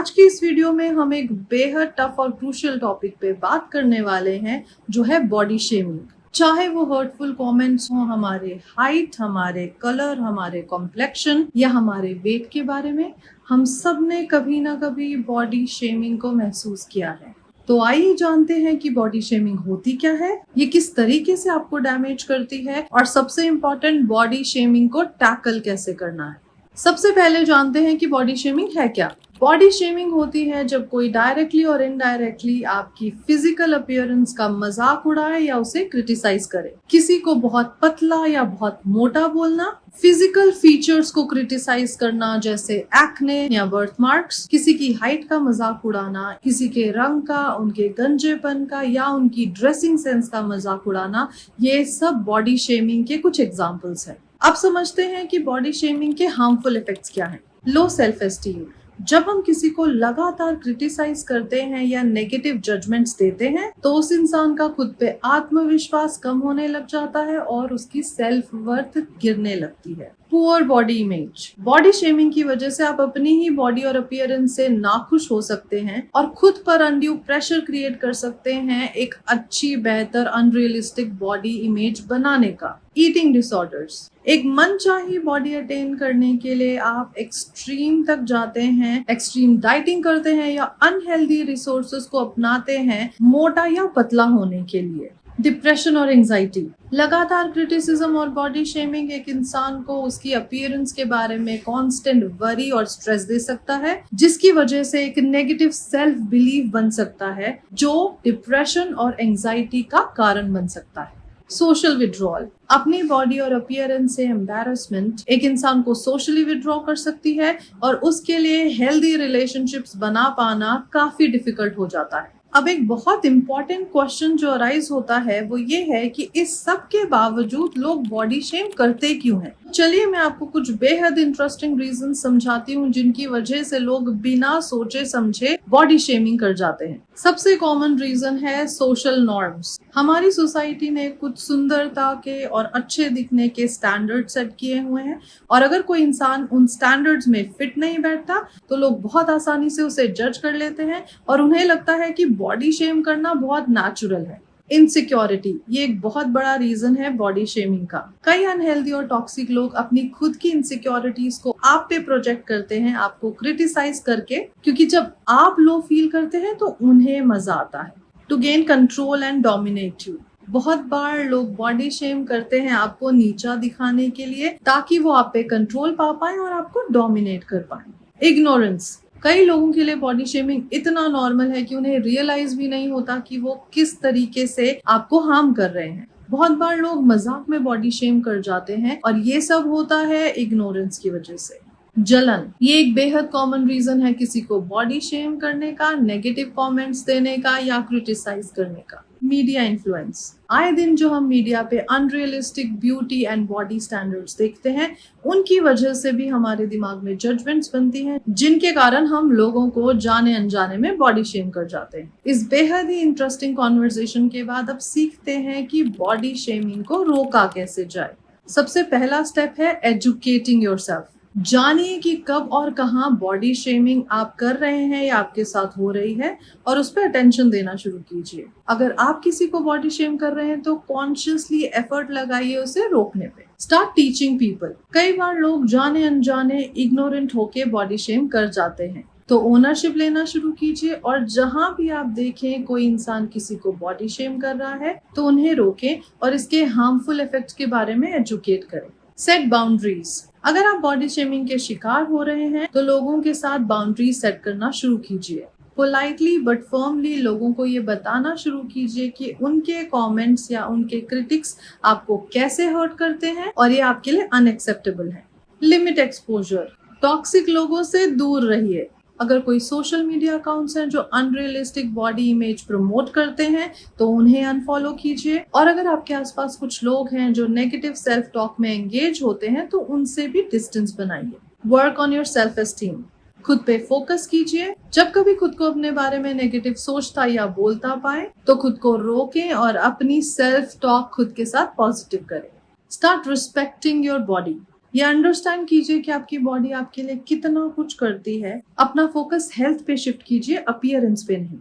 आज की इस वीडियो में हम एक बेहद टफ और क्रूशियल टॉपिक पे बात करने वाले हैं जो है बॉडी शेमिंग। चाहे वो हर्टफुल कमेंट्स हो हमारे हाइट, हमारे कलर, हमारे कॉम्प्लेक्शन या हमारे वेट के बारे में, हम सब ने कभी ना कभी बॉडी शेमिंग को महसूस किया है। तो आइए जानते हैं कि बॉडी शेमिंग होती क्या है, ये किस तरीके से आपको डैमेज करती है और सबसे इम्पोर्टेंट बॉडी शेमिंग को टैकल कैसे करना है। सबसे पहले जानते हैं कि बॉडी शेमिंग है क्या। बॉडी शेमिंग होती है जब कोई डायरेक्टली और इनडायरेक्टली आपकी फिजिकल अपीयरेंस का मजाक उड़ाए या उसे क्रिटिसाइज करे। किसी को बहुत पतला या बहुत मोटा बोलना, फिजिकल फीचर्स को क्रिटिसाइज करना जैसे एक्ने या बर्थ मार्क्स, किसी की हाइट का मजाक उड़ाना, किसी के रंग का, उनके गंजेपन का या उनकी ड्रेसिंग सेंस का मजाक उड़ाना, ये सब बॉडी शेमिंग के कुछ एग्जाम्पल्स हैं। अब समझते हैं कि बॉडी शेमिंग के हार्मफुल इफेक्ट्स क्या हैं। लो सेल्फ एस्टीम, जब हम किसी को लगातार क्रिटिसाइज करते हैं या नेगेटिव जजमेंट्स देते हैं तो उस इंसान का खुद पे आत्मविश्वास कम होने लग जाता है और उसकी सेल्फ वर्थ गिरने लगती है। Poor body image, body shaming की वजह से आप अपनी ही बॉडी और अपीयरेंस से नाखुश हो सकते हैं और खुद पर अनड्यू प्रेशर क्रिएट कर सकते हैं एक अच्छी, बेहतर, अनरियलिस्टिक बॉडी इमेज बनाने का। ईटिंग डिसऑर्डर्स, एक मनचाही बॉडी अटेन करने के लिए आप एक्सट्रीम तक जाते हैं, एक्सट्रीम डाइटिंग करते हैं या अनहेल्दी रिसोर्सेज को अपनाते हैं मोटा या पतला होने के लिए। डिप्रेशन और एंजाइटी, लगातार क्रिटिसिज्म और बॉडी शेमिंग एक इंसान को उसकी अपीयरेंस के बारे में कांस्टेंट वरी और स्ट्रेस दे सकता है, जिसकी वजह से एक नेगेटिव सेल्फ बिलीफ बन सकता है जो डिप्रेशन और एंजाइटी का कारण बन सकता है। सोशल विड्रॉल, अपनी बॉडी और अपीयरेंस से एम्बैरसमेंट एक इंसान को सोशली विड्रॉ कर सकती है और उसके लिए हेल्दी रिलेशनशिप्स बना पाना काफी डिफिकल्ट हो जाता है। अब एक बहुत इंपॉर्टेंट क्वेश्चन जो अराइज होता है वो ये है कि इस सब के बावजूद लोग बॉडी शेम करते क्यों हैं? चलिए मैं आपको कुछ बेहद इंटरेस्टिंग रीजन समझाती हूँ जिनकी वजह से लोग बिना सोचे समझे बॉडी शेमिंग कर जाते हैं। सबसे कॉमन रीजन है सोशल नॉर्म्स। हमारी सोसाइटी ने कुछ सुंदरता के और अच्छे दिखने के स्टैंडर्ड सेट किए हुए हैं और अगर कोई इंसान उन स्टैंडर्ड्स में फिट नहीं बैठता तो लोग बहुत आसानी से उसे जज कर लेते हैं और उन्हें लगता है कि बॉडी शेम करना बहुत नेचुरल है। इनसिक्योरिटी, ये एक बहुत बड़ा रीजन है बॉडी शेमिंग का। कई अनहेल्दी और टॉक्सिक लोग अपनी खुद की इनसिक्योरिटीज को आप पे प्रोजेक्ट करते हैं, आपको क्रिटिसाइज करके, क्योंकि जब आप लो फील करते हैं तो उन्हें मजा आता है। To gain control and dominate you, बहुत बार लोग बॉडी शेम करते हैं आपको नीचा दिखाने के लिए ताकि वो आप पे कंट्रोल पा पाए और आपको डोमिनेट कर पाए। इग्नोरेंस, कई लोगों के लिए बॉडी शेमिंग इतना नॉर्मल है कि उन्हें रियलाइज भी नहीं होता कि वो किस तरीके से आपको हार्म कर रहे हैं। बहुत बार लोग मजाक में बॉडी शेम कर जाते हैं और ये सब होता है इग्नोरेंस की वजह से। जलन, ये एक बेहद कॉमन रीजन है किसी को बॉडी शेम करने का, नेगेटिव कमेंट्स देने का या क्रिटिसाइज करने का। मीडिया इन्फ्लुएंस, आए दिन जो हम मीडिया पे unrealistic beauty and body standards देखते हैं उनकी वजह से भी हमारे दिमाग में जजमेंट्स बनती हैं जिनके कारण हम लोगों को जाने अनजाने में बॉडी शेम कर जाते हैं। इस बेहद ही इंटरेस्टिंग कॉन्वर्सेशन के बाद अब सीखते हैं कि बॉडी शेमिंग को रोका कैसे जाए। सबसे पहला स्टेप है एजुकेटिंग योरसेल्फ। जानिए कि कब और कहाँ बॉडी शेमिंग आप कर रहे हैं या आपके साथ हो रही है और उस पर अटेंशन देना शुरू कीजिए। अगर आप किसी को बॉडी शेम कर रहे हैं तो कॉन्शियसली एफर्ट लगाइए उसे रोकने पे। स्टार्ट टीचिंग पीपल, कई बार लोग जाने अनजाने इग्नोरेंट होके बॉडी शेम कर जाते हैं, तो ओनरशिप लेना शुरू कीजिए और जहां भी आप देखें कोई इंसान किसी को बॉडी शेम कर रहा है तो उन्हें रोकें और इसके हार्मफुल इफेक्ट्स के बारे में एजुकेट करें। सेट बाउंड्रीज, अगर आप बॉडी शेमिंग के शिकार हो रहे हैं तो लोगों के साथ बाउंड्रीज सेट करना शुरू कीजिए। पोलाइटली बट फर्मली लोगों को ये बताना शुरू कीजिए कि उनके कमेंट्स या उनके क्रिटिक्स आपको कैसे हर्ट करते हैं और ये आपके लिए अनएक्सेप्टेबल है। लिमिट एक्सपोजर, टॉक्सिक लोगों से दूर रहिए। अगर कोई सोशल मीडिया अकाउंट्स हैं जो अनरियलिस्टिक बॉडी इमेज प्रमोट करते हैं तो उन्हें अनफॉलो कीजिए और अगर आपके आसपास कुछ लोग हैं जो नेगेटिव सेल्फ टॉक में एंगेज होते हैं तो उनसे भी डिस्टेंस बनाइए। Work on your self esteem, खुद पे फोकस कीजिए। जब कभी खुद को अपने बारे में नेगेटिव सोचता या बोलता पाए तो खुद को रोकें और अपनी सेल्फ टॉक खुद के साथ पॉजिटिव करें। स्टार्ट रिस्पेक्टिंग योर बॉडी, ये अंडरस्टैंड कीजिए कि आपकी बॉडी आपके लिए कितना कुछ करती है। अपना फोकस हेल्थ पे शिफ्ट कीजिए, अपीयरेंस पे नहीं।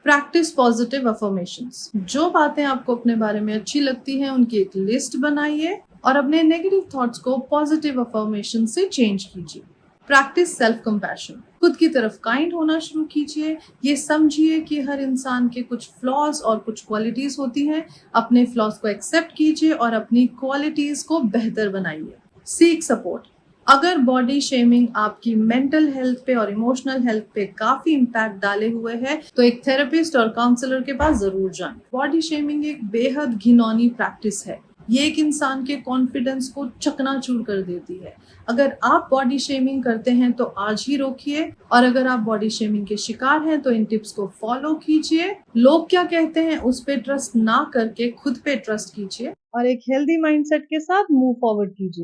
Practice positive affirmations. जो बातें आपको अपने बारे में अच्छी लगती हैं उनकी एक लिस्ट बनाइए और अपने नेगेटिव थॉट्स को पॉजिटिव अफर्मेशन से चेंज कीजिए। Practice self compassion. खुद की तरफ काइंड होना शुरू कीजिए। ये समझिए कि हर इंसान के कुछ फ्लॉज और कुछ क्वालिटीज होती हैं। अपने फ्लॉज को एक्सेप्ट कीजिए और अपनी क्वालिटीज को बेहतर बनाइए। Seek support. अगर बॉडी शेमिंग आपकी मेंटल हेल्थ पे और इमोशनल हेल्थ पे काफी इम्पैक्ट डाले हुए है तो एक थेरेपिस्ट और काउंसलर के पास जरूर जाएं। बॉडी शेमिंग एक बेहद घिनौनी प्रैक्टिस है। ये एक इंसान के कॉन्फिडेंस को चकनाचूर कर देती है। अगर आप बॉडी शेमिंग करते हैं तो आज ही रोकिए, और अगर आप बॉडी शेमिंग के शिकार हैं तो इन टिप्स को फॉलो कीजिए। लोग क्या कहते हैं उस पे ट्रस्ट ना करके खुद पे ट्रस्ट कीजिए और एक हेल्दी माइंडसेट के साथ मूव फॉरवर्ड कीजिए।